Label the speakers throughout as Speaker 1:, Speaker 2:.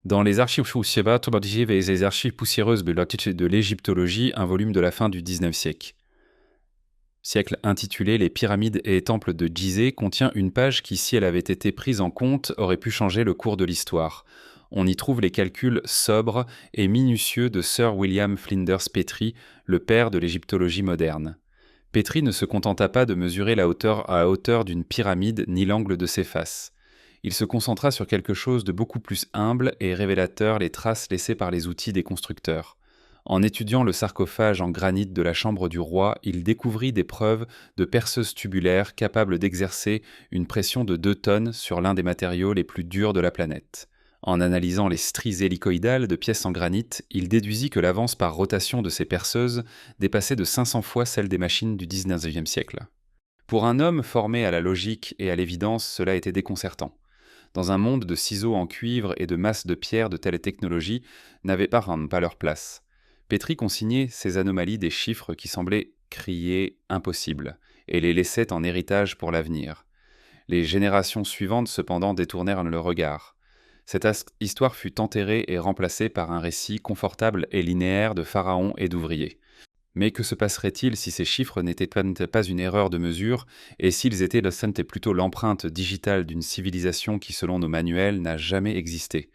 Speaker 1: Dans les archives schématographiques et les archives poussiéreuses de l'égyptologie, un volume de la fin du XIXe siècle intitulé Les pyramides et temples de Gizeh contient une page qui, si elle avait été prise en compte, aurait pu changer le cours de l'histoire. On y trouve les calculs sobres et minutieux de Sir William Flinders Petrie, le père de l'égyptologie moderne. Petrie ne se contenta pas de mesurer la hauteur à hauteur d'une pyramide ni l'angle de ses faces. Il se concentra sur quelque chose de beaucoup plus humble et révélateur les traces laissées par les outils des constructeurs. En étudiant le sarcophage en granit de la chambre du roi, il découvrit des preuves de perceuses tubulaires capables d'exercer une pression de 2 tonnes sur l'un des matériaux les plus durs de la planète. En analysant les stries hélicoïdales de pièces en granit, il déduisit que l'avance par rotation de ces perceuses dépassait de 500 fois celle des machines du XIXe siècle. Pour un homme formé à la logique et à l'évidence, cela était déconcertant. Dans un monde de ciseaux en cuivre et de masses de pierre, de telles technologies n'avaient pas leur place. Petrie consignait ces anomalies des chiffres qui semblaient crier impossible, et les laissait en héritage pour l'avenir. Les générations suivantes, cependant, détournèrent le regard. Cette histoire fut enterrée et remplacée par un récit confortable et linéaire de pharaons et d'ouvriers. Mais que se passerait-il si ces chiffres n'étaient pas une erreur de mesure, et s'ils étaient plutôt l'empreinte digitale d'une civilisation qui, selon nos manuels, n'a jamais existé?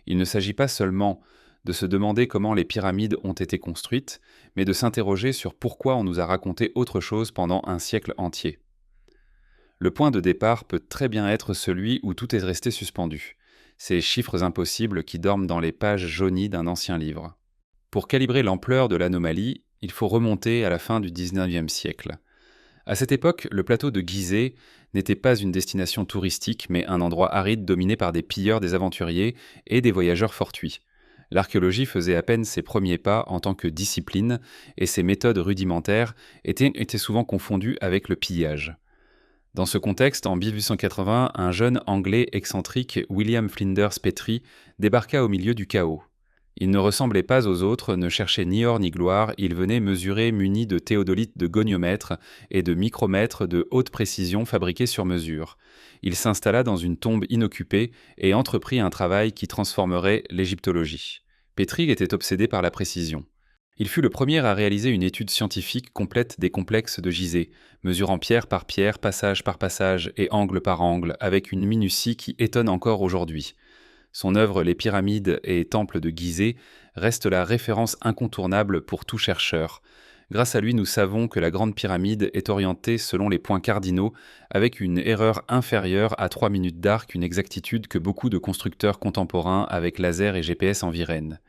Speaker 1: Il ne s'agit pas seulement de se demander comment les pyramides ont été construites, mais de s'interroger sur pourquoi on nous a raconté autre chose pendant un siècle entier. Le point de départ peut très bien être celui où tout est resté suspendu, ces chiffres impossibles qui dorment dans les pages jaunies d'un ancien livre. Pour calibrer l'ampleur de l'anomalie, il faut remonter à la fin du XIXe siècle. À cette époque, le plateau de Gizeh n'était pas une destination touristique, mais un endroit aride dominé par des pilleurs, des aventuriers et des voyageurs fortuits. L'archéologie faisait à peine ses premiers pas en tant que discipline, et ses méthodes rudimentaires étaient souvent confondues avec le pillage. Dans ce contexte, en 1880, un jeune Anglais excentrique, William Flinders Petrie, débarqua au milieu du chaos. Il ne ressemblait pas aux autres, ne cherchait ni or ni gloire, il venait mesurer muni de théodolites de goniomètres et de micromètres de haute précision fabriqués sur mesure. Il s'installa dans une tombe inoccupée et entreprit un travail qui transformerait l'égyptologie. Petrie était obsédé par la précision. Il fut le premier à réaliser une étude scientifique complète des complexes de Gizeh, mesurant pierre par pierre, passage par passage et angle par angle, avec une minutie qui étonne encore aujourd'hui. Son œuvre Les pyramides et temples de Gizeh reste la référence incontournable pour tout chercheur. Grâce à lui, nous savons que la Grande Pyramide est orientée selon les points cardinaux, avec une erreur inférieure à 3 minutes d'arc, une exactitude que beaucoup de constructeurs contemporains avec laser et GPS environnent.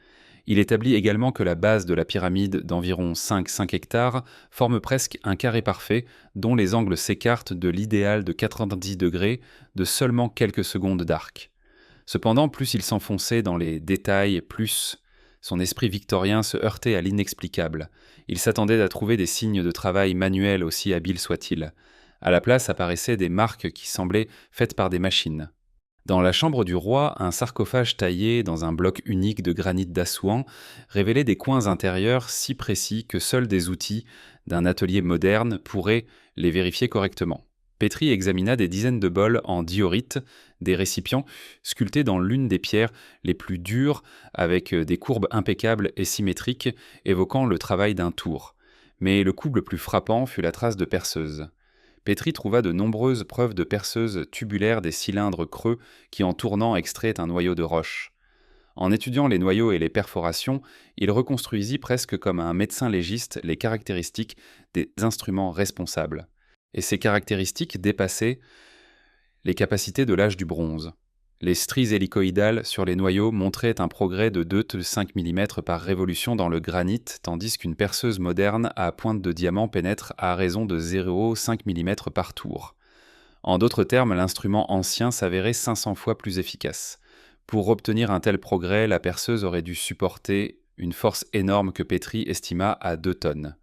Speaker 1: Il établit également que la base de la pyramide d'environ 5 hectares forme presque un carré parfait, dont les angles s'écartent de l'idéal de 90 degrés de seulement quelques secondes d'arc. Cependant, plus il s'enfonçait dans les détails, plus son esprit victorien se heurtait à l'inexplicable. Il s'attendait à trouver des signes de travail manuel aussi habiles soient-ils. À la place apparaissaient des marques qui semblaient faites par des machines. Dans la chambre du roi, un sarcophage taillé dans un bloc unique de granit d'Assouan révélait des coins intérieurs si précis que seuls des outils d'un atelier moderne pourraient les vérifier correctement. Petrie examina des dizaines de bols en diorite, des récipients sculptés dans l'une des pierres les plus dures, avec des courbes impeccables et symétriques, évoquant le travail d'un tour. Mais le coup le plus frappant fut la trace de perceuse. Petrie trouva de nombreuses preuves de perceuses tubulaires des cylindres creux qui, en tournant, extraient un noyau de roche. En étudiant les noyaux et les perforations, il reconstruisit presque comme un médecin légiste les caractéristiques des instruments responsables. Et ces caractéristiques dépassaient les capacités de l'âge du bronze. Les stries hélicoïdales sur les noyaux montraient un progrès de 2,5 mm par révolution dans le granit, tandis qu'une perceuse moderne à pointe de diamant pénètre à raison de 0,5 mm par tour. En d'autres termes, l'instrument ancien s'avérait 500 fois plus efficace. Pour obtenir un tel progrès, la perceuse aurait dû supporter une force énorme que Petrie estima à 2 tonnes.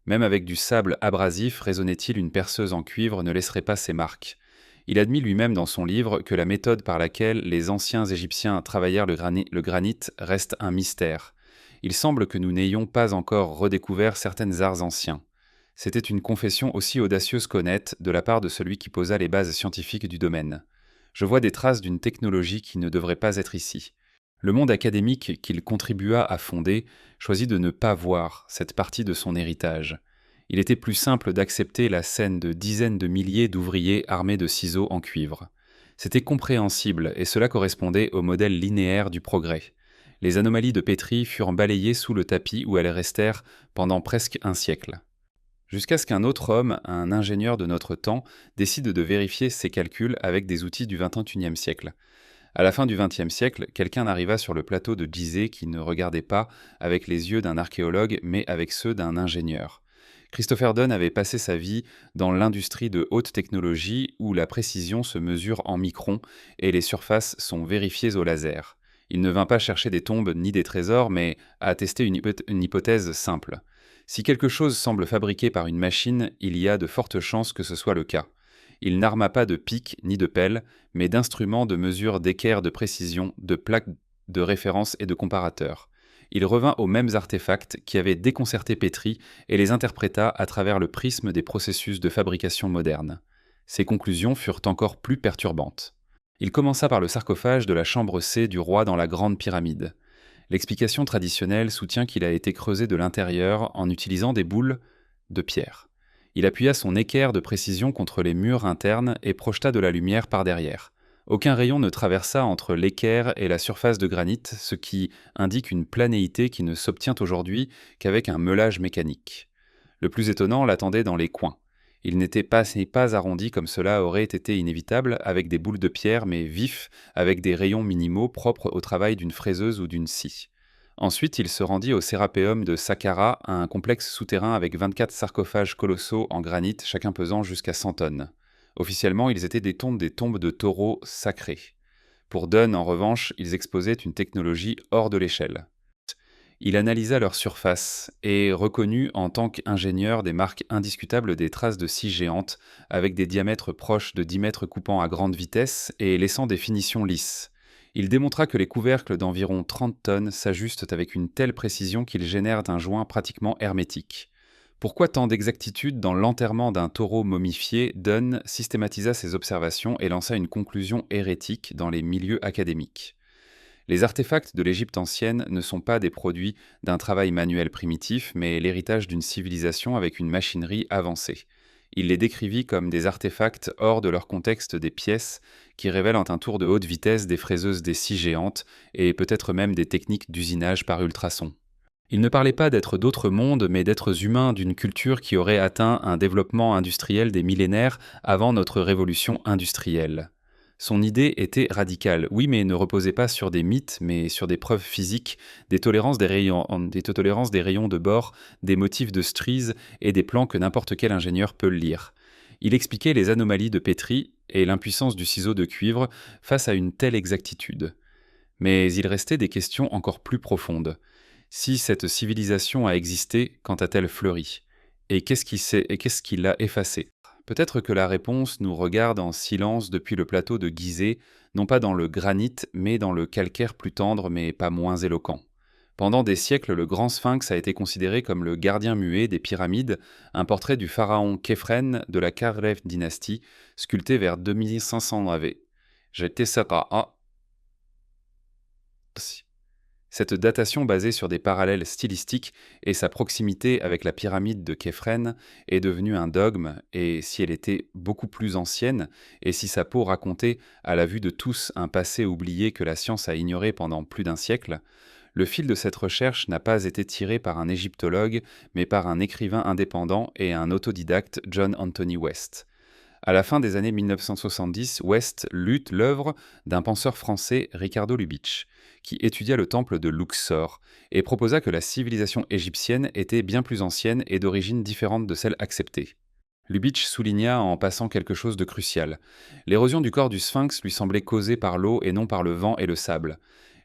Speaker 1: Même avec du sable abrasif, raisonnait-il, une perceuse en cuivre ne laisserait pas ses marques. Il admit lui-même dans son livre que la méthode par laquelle les anciens Égyptiens travaillèrent le granit reste un mystère. Il semble que nous n'ayons pas encore redécouvert certains arts anciens. C'était une confession aussi audacieuse qu'honnête de la part de celui qui posa les bases scientifiques du domaine. Je vois des traces d'une technologie qui ne devrait pas être ici. Le monde académique qu'il contribua à fonder choisit de ne pas voir cette partie de son héritage. Il était plus simple d'accepter la scène de dizaines de milliers d'ouvriers armés de ciseaux en cuivre. C'était compréhensible et cela correspondait au modèle linéaire du progrès. Les anomalies de Petrie furent balayées sous le tapis où elles restèrent pendant presque un siècle. Jusqu'à ce qu'un autre homme, un ingénieur de notre temps, décide de vérifier ces calculs avec des outils du XXIe siècle. À la fin du XXe siècle, quelqu'un arriva sur le plateau de Gizeh qui ne regardait pas avec les yeux d'un archéologue, mais avec ceux d'un ingénieur. Christopher Dunn avait passé sa vie dans l'industrie de haute technologie où la précision se mesure en microns et les surfaces sont vérifiées au laser. Il ne vint pas chercher des tombes ni des trésors, mais à tester une hypothèse simple. Si quelque chose semble fabriqué par une machine, il y a de fortes chances que ce soit le cas. Il n'arma pas de pics ni de pelles, mais d'instruments de mesure d'équerre de précision, de plaques de référence et de comparateurs. Il revint aux mêmes artefacts qui avaient déconcerté Petrie et les interpréta à travers le prisme des processus de fabrication modernes. Ses conclusions furent encore plus perturbantes. Il commença par le sarcophage de la chambre C du roi dans la Grande Pyramide. L'explication traditionnelle soutient qu'il a été creusé de l'intérieur en utilisant des boules de pierre. Il appuya son équerre de précision contre les murs internes et projeta de la lumière par derrière. Aucun rayon ne traversa entre l'équerre et la surface de granit, ce qui indique une planéité qui ne s'obtient aujourd'hui qu'avec un meulage mécanique. Le plus étonnant l'attendait dans les coins. Il n'était pas arrondi comme cela aurait été inévitable, avec des boules de pierre, mais vifs, avec des rayons minimaux propres au travail d'une fraiseuse ou d'une scie. Ensuite, il se rendit au Sérapéum de Saqqara, un complexe souterrain avec 24 sarcophages colossaux en granit, chacun pesant jusqu'à 100 tonnes. Officiellement, ils étaient des tombes de taureaux sacrés. Pour Dunn, en revanche, ils exposaient une technologie hors de l'échelle. Il analysa leur surface et reconnut en tant qu'ingénieur des marques indiscutables des traces de scie géantes, avec des diamètres proches de 10 mètres coupant à grande vitesse et laissant des finitions lisses. Il démontra que les couvercles d'environ 30 tonnes s'ajustent avec une telle précision qu'ils génèrent un joint pratiquement hermétique. Pourquoi tant d'exactitude dans l'enterrement d'un taureau momifié? Dunn systématisa ses observations et lança une conclusion hérétique dans les milieux académiques. Les artefacts de l'Égypte ancienne ne sont pas des produits d'un travail manuel primitif, mais l'héritage d'une civilisation avec une machinerie avancée. Il les décrivit comme des artefacts hors de leur contexte des pièces qui révèlent un tour de haute vitesse des fraiseuses des scies géantes et peut-être même des techniques d'usinage par ultrasons. Il ne parlait pas d'êtres d'autres mondes, mais d'êtres humains d'une culture qui aurait atteint un développement industriel des millénaires avant notre révolution industrielle. Son idée était radicale, oui, mais ne reposait pas sur des mythes, mais sur des preuves physiques, des tolérances des rayons de bord, des motifs de stries et des plans que n'importe quel ingénieur peut lire. Il expliquait les anomalies de Petrie et l'impuissance du ciseau de cuivre face à une telle exactitude. Mais il restait des questions encore plus profondes. Si cette civilisation a existé, quand a-t-elle fleuri? Et qu'est-ce qui l'a effacée? Peut-être que la réponse nous regarde en silence depuis le plateau de Gizeh, non pas dans le granit, mais dans le calcaire plus tendre mais pas moins éloquent. Pendant des siècles, le grand sphinx a été considéré comme le gardien muet des pyramides, un portrait du pharaon Khéphren de la Kharèv dynastie, sculpté vers 2500 AV. Cette datation basée sur des parallèles stylistiques et sa proximité avec la pyramide de Khéphren est devenue un dogme, et si elle était beaucoup plus ancienne, et si sa peau racontait, à la vue de tous, un passé oublié que la science a ignoré pendant plus d'un siècle, le fil de cette recherche n'a pas été tiré par un égyptologue, mais par un écrivain indépendant et un autodidacte, John Anthony West. À la fin des années 1970, West lut l'œuvre d'un penseur français, Ricardo Lubitsch, qui étudia le temple de Luxor et proposa que la civilisation égyptienne était bien plus ancienne et d'origine différente de celle acceptée. Lubitsch souligna en passant quelque chose de crucial. L'érosion du corps du sphinx lui semblait causée par l'eau et non par le vent et le sable.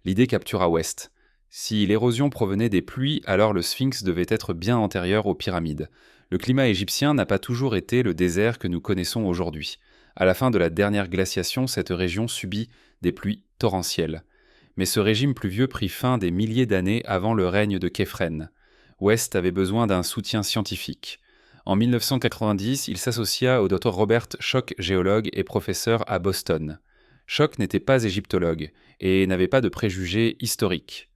Speaker 1: L'idée captura West. Si l'érosion provenait des pluies, alors le sphinx devait être bien antérieur aux pyramides. Le climat égyptien n'a pas toujours été le désert que nous connaissons aujourd'hui. À la fin de la dernière glaciation, cette région subit des pluies torrentielles. Mais ce régime pluvieux prit fin des milliers d'années avant le règne de Khéphren. West avait besoin d'un soutien scientifique. En 1990, il s'associa au Dr Robert Schoch, géologue et professeur à Boston. Schock n'était pas égyptologue et n'avait pas de préjugés historiques.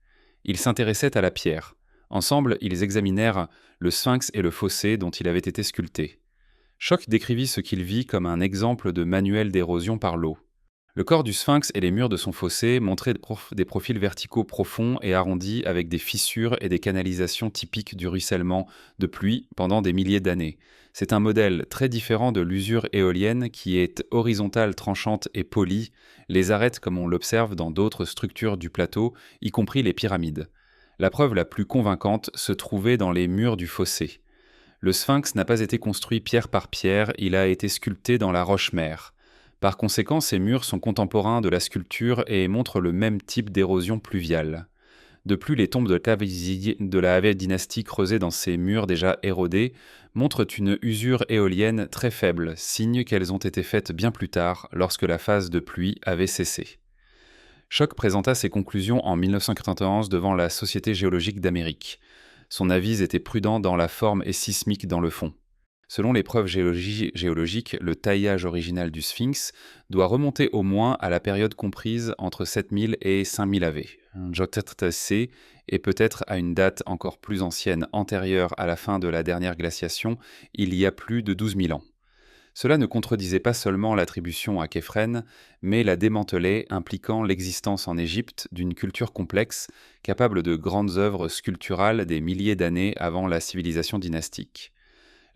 Speaker 1: Il s'intéressait à la pierre. Ensemble, ils examinèrent le sphinx et le fossé dont il avait été sculpté. Schock décrivit ce qu'il vit comme un exemple de manuel d'érosion par l'eau. Le corps du sphinx et les murs de son fossé montraient des profils verticaux profonds et arrondis avec des fissures et des canalisations typiques du ruissellement de pluie pendant des milliers d'années. C'est un modèle très différent de l'usure éolienne qui est horizontale, tranchante et polie, les arêtes comme on l'observe dans d'autres structures du plateau, y compris les pyramides. La preuve la plus convaincante se trouvait dans les murs du fossé. Le sphinx n'a pas été construit pierre par pierre, il a été sculpté dans la roche-mère. Par conséquent, ces murs sont contemporains de la sculpture et montrent le même type d'érosion pluviale. De plus, les tombes de la Havre dynastie creusées dans ces murs déjà érodés montrent une usure éolienne très faible, signe qu'elles ont été faites bien plus tard, lorsque la phase de pluie avait cessé. Schock présenta ses conclusions en 1991 devant la Société géologique d'Amérique. Son avis était prudent dans la forme et sismique dans le fond. Selon les preuves géologiques, le taillage original du sphinx doit remonter au moins à la période comprise entre 7000 et 5000 AV. J.C. et peut-être à une date encore plus ancienne, antérieure à la fin de la dernière glaciation, il y a plus de 12 000 ans. Cela ne contredisait pas seulement l'attribution à Képhren, mais la démantelait, impliquant l'existence en Égypte d'une culture complexe, capable de grandes œuvres sculpturales des milliers d'années avant la civilisation dynastique.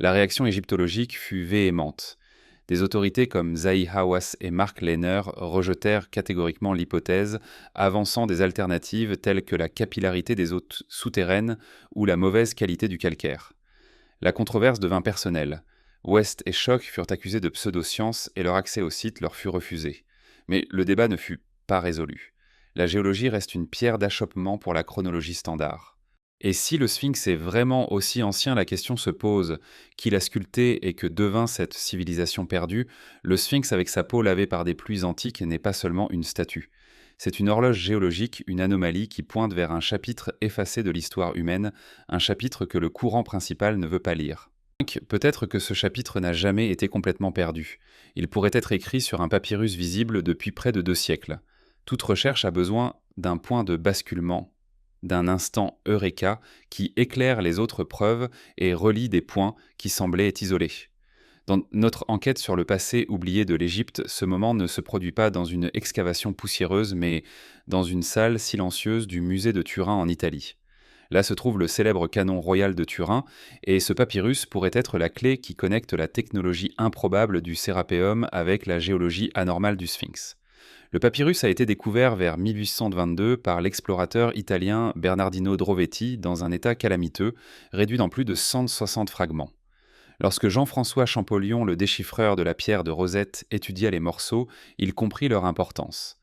Speaker 1: La réaction égyptologique fut véhémente. Des autorités comme Zahi Hawass et Mark Lehner rejetèrent catégoriquement l'hypothèse, avançant des alternatives telles que la capillarité des eaux souterraines ou la mauvaise qualité du calcaire. La controverse devint personnelle. West et Schock furent accusés de pseudosciences et leur accès au site leur fut refusé. Mais le débat ne fut pas résolu. La géologie reste une pierre d'achoppement pour la chronologie standard. Et si le sphinx est vraiment aussi ancien, la question se pose. Qui l'a sculpté et que devint cette civilisation perdue? Le sphinx avec sa peau lavée par des pluies antiques n'est pas seulement une statue. C'est une horloge géologique, une anomalie qui pointe vers un chapitre effacé de l'histoire humaine, un chapitre que le courant principal ne veut pas lire. Peut-être que ce chapitre n'a jamais été complètement perdu. Il pourrait être écrit sur un papyrus visible depuis près de 2 siècles. Toute recherche a besoin d'un point de basculement, d'un instant eureka qui éclaire les autres preuves et relie des points qui semblaient isolés. Dans notre enquête sur le passé oublié de l'Égypte, ce moment ne se produit pas dans une excavation poussiéreuse, mais dans une salle silencieuse du musée de Turin en Italie. Là se trouve le célèbre canon royal de Turin, et ce papyrus pourrait être la clé qui connecte la technologie improbable du Sérapéum avec la géologie anormale du Sphinx. Le papyrus a été découvert vers 1822 par l'explorateur italien Bernardino Drovetti dans un état calamiteux, réduit dans plus de 160 fragments. Lorsque Jean-François Champollion, le déchiffreur de la pierre de Rosette, étudia les morceaux, il comprit leur importance.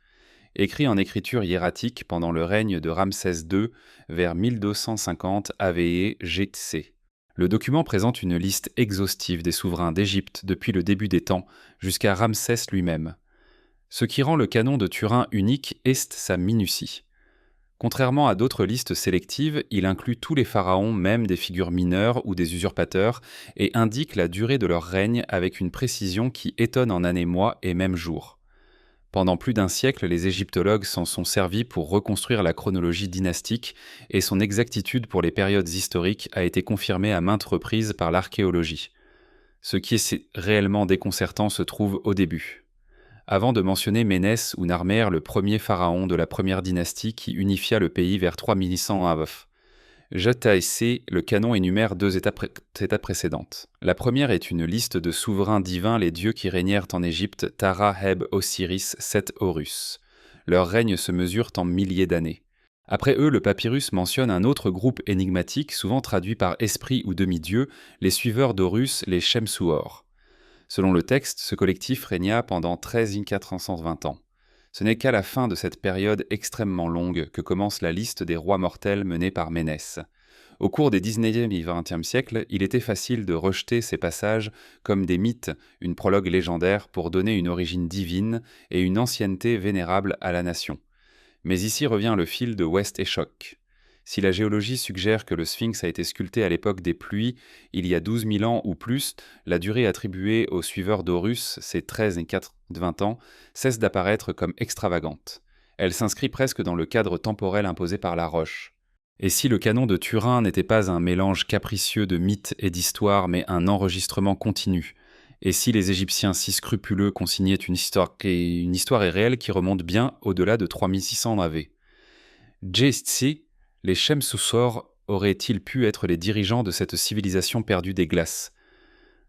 Speaker 1: Écrit en écriture hiératique pendant le règne de Ramsès II vers 1250 AVE GC. Le document présente une liste exhaustive des souverains d'Égypte depuis le début des temps jusqu'à Ramsès lui-même. Ce qui rend le canon de Turin unique est sa minutie. Contrairement à d'autres listes sélectives, il inclut tous les pharaons, même des figures mineures ou des usurpateurs, et indique la durée de leur règne avec une précision qui étonne en années, mois et même jours. Pendant plus d'un siècle, les égyptologues s'en sont servis pour reconstruire la chronologie dynastique, et son exactitude pour les périodes historiques a été confirmée à maintes reprises par l'archéologie. Ce qui est réellement déconcertant se trouve au début. Avant de mentionner Ménès ou Narmer, le premier pharaon de la première dynastie qui unifia le pays vers 3100 av. JC, le canon énumère 2 étapes précédentes. La première est une liste de souverains divins, les dieux qui régnèrent en Égypte, Tara, Heb, Osiris, Seth, Horus. Leur règne se mesure en milliers d'années. Après eux, le papyrus mentionne un autre groupe énigmatique, souvent traduit par esprit ou demi-dieu, les suiveurs d'Horus, les Shemsuor. Selon le texte, ce collectif régna pendant 13 420 ans. Ce n'est qu'à la fin de cette période extrêmement longue que commence la liste des rois mortels menée par Ménès. Au cours des 19e et 20e siècles, il était facile de rejeter ces passages comme des mythes, une prologue légendaire pour donner une origine divine et une ancienneté vénérable à la nation. Mais ici revient le fil de West et Schock. Si la géologie suggère que le sphinx a été sculpté à l'époque des pluies, il y a 12 000 ans ou plus, la durée attribuée aux suiveurs d'Horus, ces 13 et 20 ans, cesse d'apparaître comme extravagante. Elle s'inscrit presque dans le cadre temporel imposé par la roche. Et si le canon de Turin n'était pas un mélange capricieux de mythes et d'histoires, mais un enregistrement continu? Et si les Égyptiens si scrupuleux consignaient une histoire est réelle qui remonte bien au-delà de 3600 AV? Djessi, les Chemsoussor auraient-ils pu être les dirigeants de cette civilisation perdue des glaces?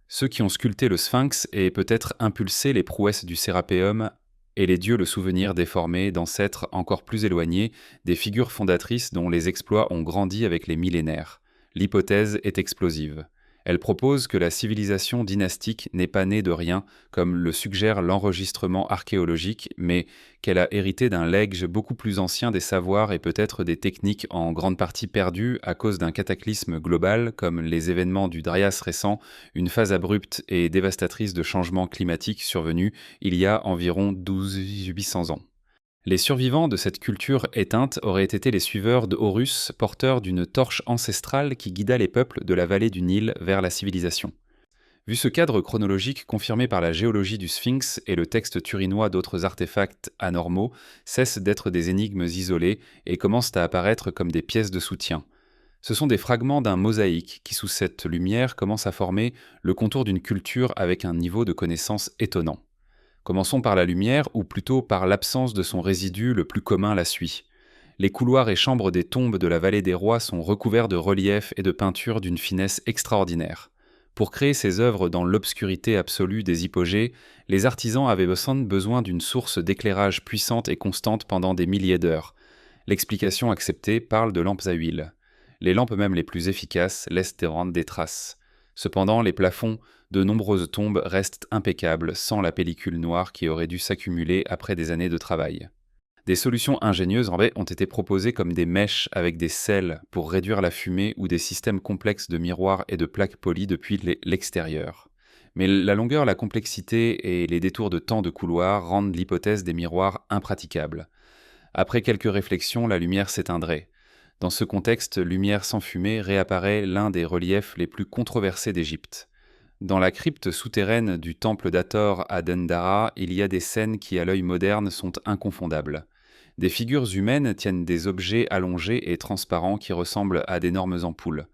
Speaker 1: Ceux qui ont sculpté le sphinx et peut-être impulsé les prouesses du Sérapéum et les dieux le souvenir déformé d'ancêtres encore plus éloignés, des figures fondatrices dont les exploits ont grandi avec les millénaires. L'hypothèse est explosive. Elle propose que la civilisation dynastique n'est pas née de rien, comme le suggère l'enregistrement archéologique, mais qu'elle a hérité d'un legs beaucoup plus ancien des savoirs et peut-être des techniques en grande partie perdues à cause d'un cataclysme global, comme les événements du Dryas récent, une phase abrupte et dévastatrice de changement climatique survenu il y a environ 800 ans. Les survivants de cette culture éteinte auraient été les suiveurs de Horus, porteurs d'une torche ancestrale qui guida les peuples de la vallée du Nil vers la civilisation. Vu ce cadre chronologique confirmé par la géologie du Sphinx et le texte turinois d'autres artefacts anormaux cessent d'être des énigmes isolées et commencent à apparaître comme des pièces de soutien. Ce sont des fragments d'un mosaïque qui, sous cette lumière, commence à former le contour d'une culture avec un niveau de connaissance étonnant. Commençons par la lumière, ou plutôt par l'absence de son résidu le plus commun la suit. Les couloirs et chambres des tombes de la vallée des rois sont recouverts de reliefs et de peintures d'une finesse extraordinaire. Pour créer ces œuvres dans l'obscurité absolue des hypogées, les artisans avaient besoin d'une source d'éclairage puissante et constante pendant des milliers d'heures. L'explication acceptée parle de lampes à huile. Les lampes même les plus efficaces laissent des traces. Cependant, les plafonds de nombreuses tombes restent impeccables sans la pellicule noire qui aurait dû s'accumuler après des années de travail. Des solutions ingénieuses ont été proposées comme des mèches avec des sels pour réduire la fumée ou des systèmes complexes de miroirs et de plaques polies depuis l'extérieur. Mais la longueur, la complexité et les détours de temps de couloir rendent l'hypothèse des miroirs impraticable. Après quelques réflexions, la lumière s'éteindrait. Dans ce contexte, lumière sans fumée réapparaît l'un des reliefs les plus controversés d'Égypte. Dans la crypte souterraine du temple d'Hathor à Dendara, il y a des scènes qui, à l'œil moderne, sont inconfondables. Des figures humaines tiennent des objets allongés et transparents qui ressemblent à d'énormes ampoules.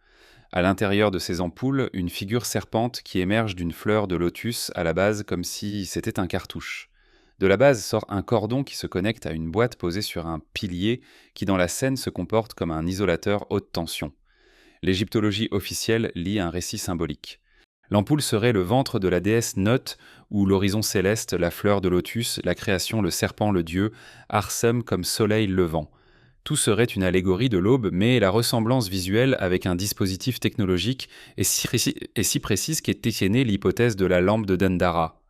Speaker 1: À l'intérieur de ces ampoules, une figure serpente qui émerge d'une fleur de lotus à la base comme si c'était un cartouche. De la base sort un cordon qui se connecte à une boîte posée sur un pilier qui dans la scène se comporte comme un isolateur haute tension. L'égyptologie officielle lit un récit symbolique. L'ampoule serait le ventre de la déesse Nut, ou l'horizon céleste, la fleur de lotus, la création, le serpent, le dieu, Arsum comme soleil levant. Tout serait une allégorie de l'aube, mais la ressemblance visuelle avec un dispositif technologique est si précise qu'est étiennée l'hypothèse de la lampe de Dendara.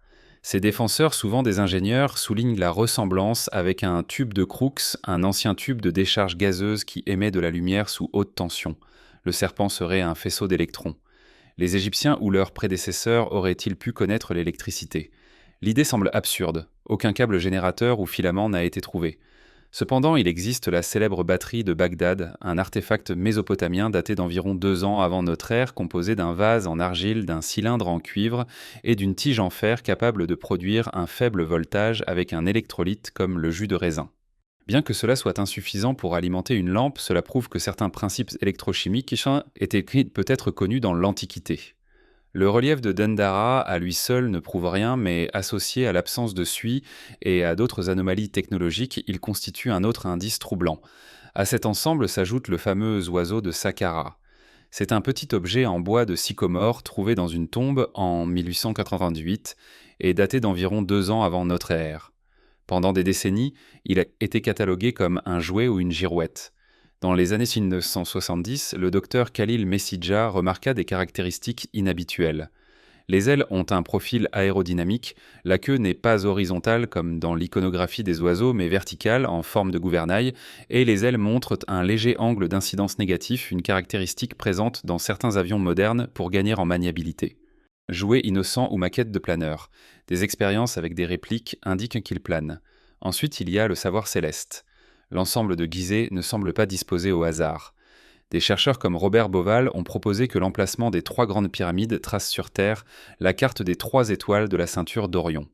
Speaker 1: Ses défenseurs, souvent des ingénieurs, soulignent la ressemblance avec un tube de Crookes, un ancien tube de décharge gazeuse qui émet de la lumière sous haute tension. Le serpent serait un faisceau d'électrons. Les Égyptiens ou leurs prédécesseurs auraient-ils pu connaître l'électricité? L'idée semble absurde. Aucun câble générateur ou filament n'a été trouvé. Cependant, il existe la célèbre batterie de Bagdad, un artefact mésopotamien daté d'environ 2 ans avant notre ère, composé d'un vase en argile, d'un cylindre en cuivre et d'une tige en fer capable de produire un faible voltage avec un électrolyte comme le jus de raisin. Bien que cela soit insuffisant pour alimenter une lampe, cela prouve que certains principes électrochimiques étaient peut-être connus dans l'Antiquité. Le relief de Dendara, à lui seul, ne prouve rien, mais associé à l'absence de suie et à d'autres anomalies technologiques, il constitue un autre indice troublant. À cet ensemble s'ajoute le fameux oiseau de Saqqara. C'est un petit objet en bois de sycomore trouvé dans une tombe en 1898 et daté d'environ 2 ans avant notre ère. Pendant des décennies, il a été catalogué comme un jouet ou une girouette. Dans les années 1970, le docteur Khalil Messidja remarqua des caractéristiques inhabituelles. Les ailes ont un profil aérodynamique, la queue n'est pas horizontale comme dans l'iconographie des oiseaux, mais verticale en forme de gouvernail, et les ailes montrent un léger angle d'incidence négatif, une caractéristique présente dans certains avions modernes pour gagner en maniabilité. Jouet innocent ou maquette de planeur. Des expériences avec des répliques indiquent qu'il plane. Ensuite, il y a le savoir céleste. L'ensemble de Gizeh ne semble pas disposé au hasard. Des chercheurs comme Robert Bauval ont proposé que l'emplacement des 3 grandes pyramides trace sur Terre la carte des 3 étoiles de la ceinture d'Orion.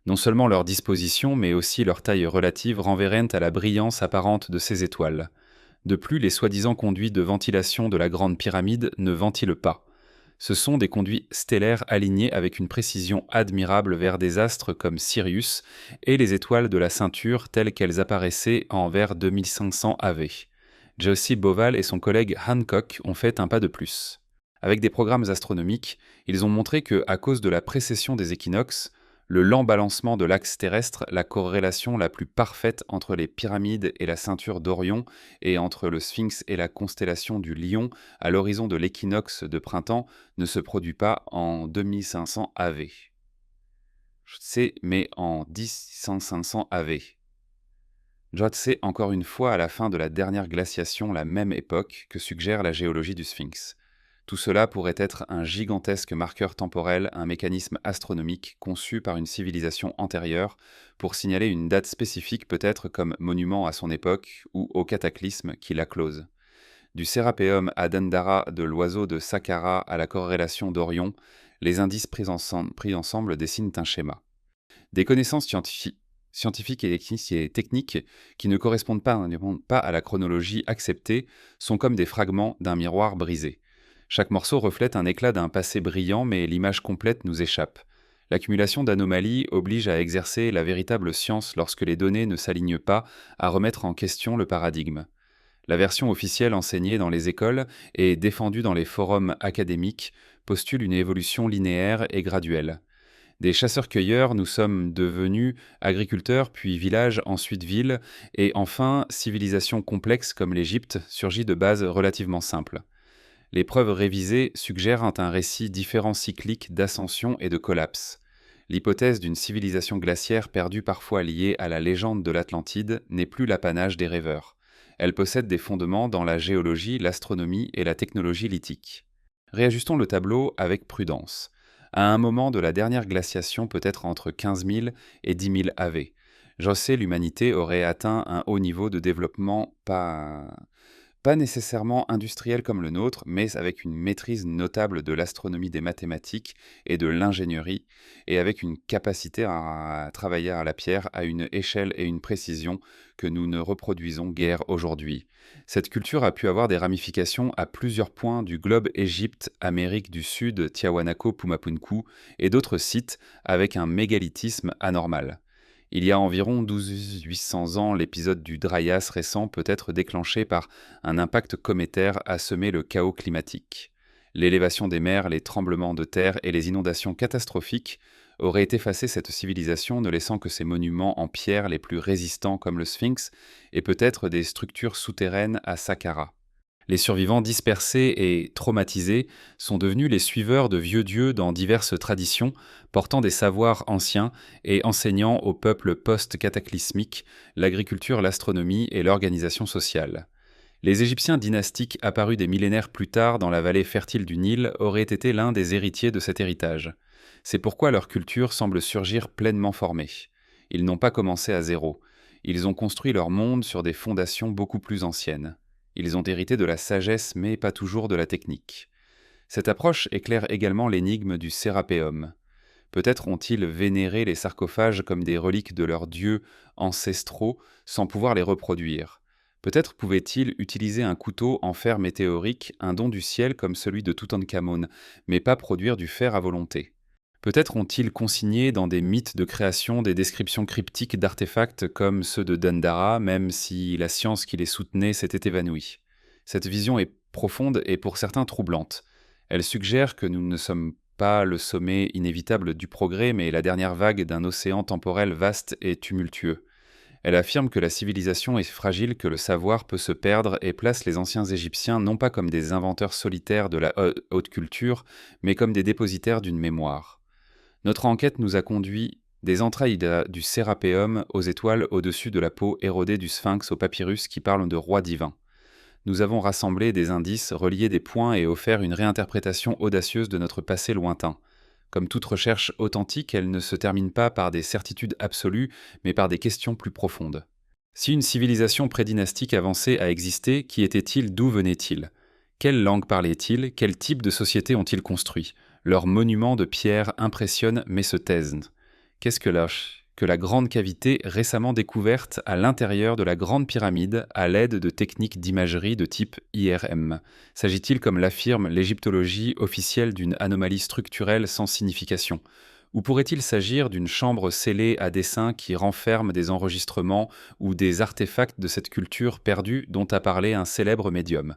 Speaker 1: Non seulement leur disposition, mais aussi leur taille relative renverraient à la brillance apparente de ces étoiles. De plus, les soi-disant conduits de ventilation de la Grande Pyramide ne ventilent pas. Ce sont des conduits stellaires alignés avec une précision admirable vers des astres comme Sirius et les étoiles de la ceinture telles qu'elles apparaissaient en vers 2500 AV. Josie Bauval et son collègue Hancock ont fait un pas de plus. Avec des programmes astronomiques, ils ont montré que, à cause de la précession des équinoxes, le lent balancement de l'axe terrestre, la corrélation la plus parfaite entre les pyramides et la ceinture d'Orion et entre le Sphinx et la constellation du Lion à l'horizon de l'équinoxe de printemps ne se produit pas en 2500 AV. Je sais, mais en 10500 AV. Jotse encore une fois à la fin de la dernière glaciation la même époque que suggère la géologie du Sphinx. Tout cela pourrait être un gigantesque marqueur temporel, un mécanisme astronomique conçu par une civilisation antérieure pour signaler une date spécifique peut-être comme monument à son époque ou au cataclysme qui la close. Du Sérapéum à Dendara, de l'oiseau de Saqqara à la corrélation d'Orion, les indices pris ensemble dessinent un schéma. Des connaissances scientifiques et techniques qui ne correspondent pas à la chronologie acceptée sont comme des fragments d'un miroir brisé. Chaque morceau reflète un éclat d'un passé brillant, mais l'image complète nous échappe. L'accumulation d'anomalies oblige à exercer la véritable science lorsque les données ne s'alignent pas, à remettre en question le paradigme. La version officielle enseignée dans les écoles et défendue dans les forums académiques postule une évolution linéaire et graduelle. Des chasseurs-cueilleurs, nous sommes devenus agriculteurs, puis villages, ensuite villes, et enfin civilisation complexe comme l'Égypte surgit de bases relativement simples. Les preuves révisées suggèrent un récit différent cyclique d'ascension et de collapse. L'hypothèse d'une civilisation glaciaire perdue parfois liée à la légende de l'Atlantide n'est plus l'apanage des rêveurs. Elle possède des fondements dans la géologie, l'astronomie et la technologie lithique. Réajustons le tableau avec prudence. À un moment de la dernière glaciation, peut-être entre 15 000 et 10 000 AV, José, l'humanité aurait atteint un haut niveau de développement pas nécessairement industriel comme le nôtre, mais avec une maîtrise notable de l'astronomie des mathématiques et de l'ingénierie, et avec une capacité à travailler à la pierre à une échelle et une précision que nous ne reproduisons guère aujourd'hui. Cette culture a pu avoir des ramifications à plusieurs points du globe: Égypte, Amérique du Sud, Tiahuanaco, Pumapunku, et d'autres sites avec un mégalithisme anormal. Il y a environ 12 800 ans, l'épisode du Dryas récent peut être déclenché par un impact cométaire a semé le chaos climatique. L'élévation des mers, les tremblements de terre et les inondations catastrophiques auraient effacé cette civilisation, ne laissant que ses monuments en pierre les plus résistants comme le Sphinx et peut-être des structures souterraines à Saqqara. Les survivants dispersés et traumatisés sont devenus les suiveurs de vieux dieux dans diverses traditions, portant des savoirs anciens et enseignant aux peuples post-cataclysmiques l'agriculture, l'astronomie et l'organisation sociale. Les Égyptiens dynastiques apparus des millénaires plus tard dans la vallée fertile du Nil auraient été l'un des héritiers de cet héritage. C'est pourquoi leur culture semble surgir pleinement formée. Ils n'ont pas commencé à zéro. Ils ont construit leur monde sur des fondations beaucoup plus anciennes. Ils ont hérité de la sagesse, mais pas toujours de la technique. Cette approche éclaire également l'énigme du Sérapéum. Peut-être ont-ils vénéré les sarcophages comme des reliques de leurs dieux ancestraux sans pouvoir les reproduire. Peut-être pouvaient-ils utiliser un couteau en fer météorique, un don du ciel comme celui de Toutankhamon, mais pas produire du fer à volonté. Peut-être ont-ils consigné dans des mythes de création des descriptions cryptiques d'artefacts comme ceux de Dendara, même si la science qui les soutenait s'était évanouie. Cette vision est profonde et pour certains troublante. Elle suggère que nous ne sommes pas le sommet inévitable du progrès, mais la dernière vague d'un océan temporel vaste et tumultueux. Elle affirme que la civilisation est fragile, que le savoir peut se perdre et place les anciens Égyptiens non pas comme des inventeurs solitaires de la haute culture, mais comme des dépositaires d'une mémoire. Notre enquête nous a conduit des entrailles du Sérapéum aux étoiles au-dessus de la peau érodée du Sphinx au papyrus qui parlent de rois divins. Nous avons rassemblé des indices, relié des points et offert une réinterprétation audacieuse de notre passé lointain. Comme toute recherche authentique, elle ne se termine pas par des certitudes absolues, mais par des questions plus profondes. Si une civilisation prédynastique avançait à exister, qui était-il, d'où venait-il ? Quelle langue parlaient-ils? Quel type de société ont-ils construit? Leurs monuments de pierre impressionnent mais se taisent. Qu'est-ce que la grande cavité récemment découverte à l'intérieur de la grande pyramide à l'aide de techniques d'imagerie de type IRM? S'agit-il, comme l'affirme l'égyptologie officielle, d'une anomalie structurelle sans signification? Ou pourrait-il s'agir d'une chambre scellée à dessein qui renferme des enregistrements ou des artefacts de cette culture perdue dont a parlé un célèbre médium?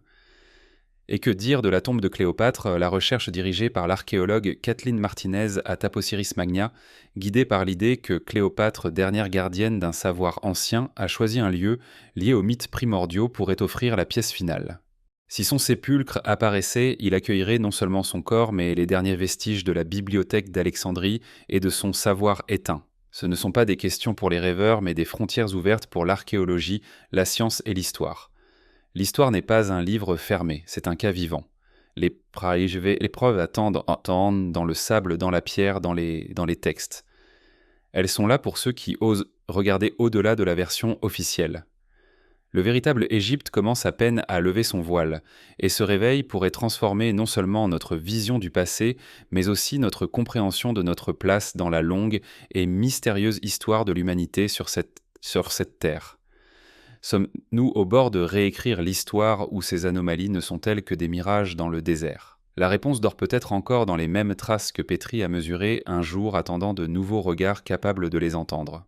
Speaker 1: Et que dire de la tombe de Cléopâtre, la recherche dirigée par l'archéologue Kathleen Martinez à Taposiris Magna, guidée par l'idée que Cléopâtre, dernière gardienne d'un savoir ancien, a choisi un lieu lié aux mythes primordiaux pourrait offrir la pièce finale. Si son sépulcre apparaissait, il accueillerait non seulement son corps, mais les derniers vestiges de la bibliothèque d'Alexandrie et de son savoir éteint. Ce ne sont pas des questions pour les rêveurs, mais des frontières ouvertes pour l'archéologie, la science et l'histoire. L'histoire n'est pas un livre fermé, c'est un cas vivant. Les preuves attendent dans le sable, dans la pierre, dans les textes. Elles sont là pour ceux qui osent regarder au-delà de la version officielle. Le véritable Égypte commence à peine à lever son voile, et ce réveil pourrait transformer non seulement notre vision du passé, mais aussi notre compréhension de notre place dans la longue et mystérieuse histoire de l'humanité sur cette terre. Sommes-nous au bord de réécrire l'histoire où ces anomalies ne sont-elles que des mirages dans le désert? La réponse dort peut-être encore dans les mêmes traces que Petrie a mesurées un jour, attendant de nouveaux regards capables de les entendre.